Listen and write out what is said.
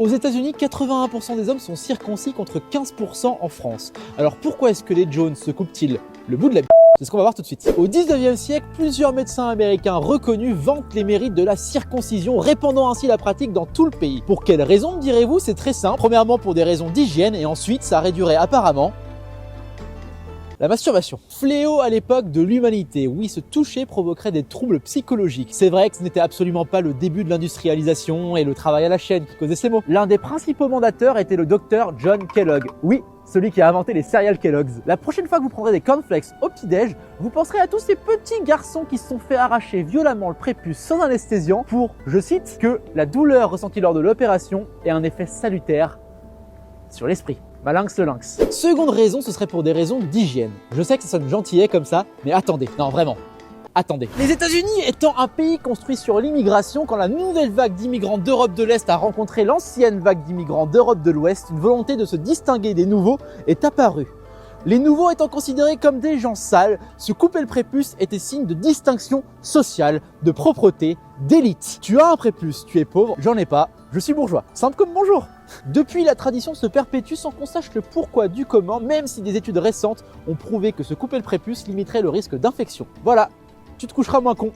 Aux États-Unis, 81% des hommes sont circoncis contre 15% en France. Alors pourquoi est-ce que les Jones se coupent-ils le bout de la C'est ce qu'on va voir tout de suite. Au 19e siècle, plusieurs médecins américains reconnus vantent les mérites de la circoncision, répandant ainsi la pratique dans tout le pays. Pour quelles raisons, me direz-vous? C'est très simple. Premièrement, pour des raisons d'hygiène, et ensuite, ça réduirait apparemment la masturbation. Fléau à l'époque de l'humanité. Oui, se toucher provoquerait des troubles psychologiques. C'est vrai que ce n'était absolument pas le début de l'industrialisation et le travail à la chaîne qui causaient ces maux. L'un des principaux mandateurs était le docteur John Kellogg. Oui, celui qui a inventé les céréales Kellogg's. La prochaine fois que vous prendrez des cornflakes au petit-déj, vous penserez à tous ces petits garçons qui se sont fait arracher violemment le prépuce sans anesthésiant pour, je cite, que la douleur ressentie lors de l'opération ait un effet salutaire sur l'esprit. Malinx le lynx. Seconde raison, ce serait pour des raisons d'hygiène. Je sais que ça sonne gentillet comme ça, mais attendez, non vraiment, attendez. Les États-Unis étant un pays construit sur l'immigration, quand la nouvelle vague d'immigrants d'Europe de l'Est a rencontré l'ancienne vague d'immigrants d'Europe de l'Ouest, une volonté de se distinguer des nouveaux est apparue. Les nouveaux étant considérés comme des gens sales, se couper le prépuce était signe de distinction sociale, de propreté, d'élite. Tu as un prépuce, tu es pauvre, j'en ai pas, je suis bourgeois. Simple comme bonjour. Depuis, la tradition se perpétue sans qu'on sache le pourquoi du comment, même si des études récentes ont prouvé que se couper le prépuce limiterait le risque d'infection. Voilà, tu te coucheras moins con.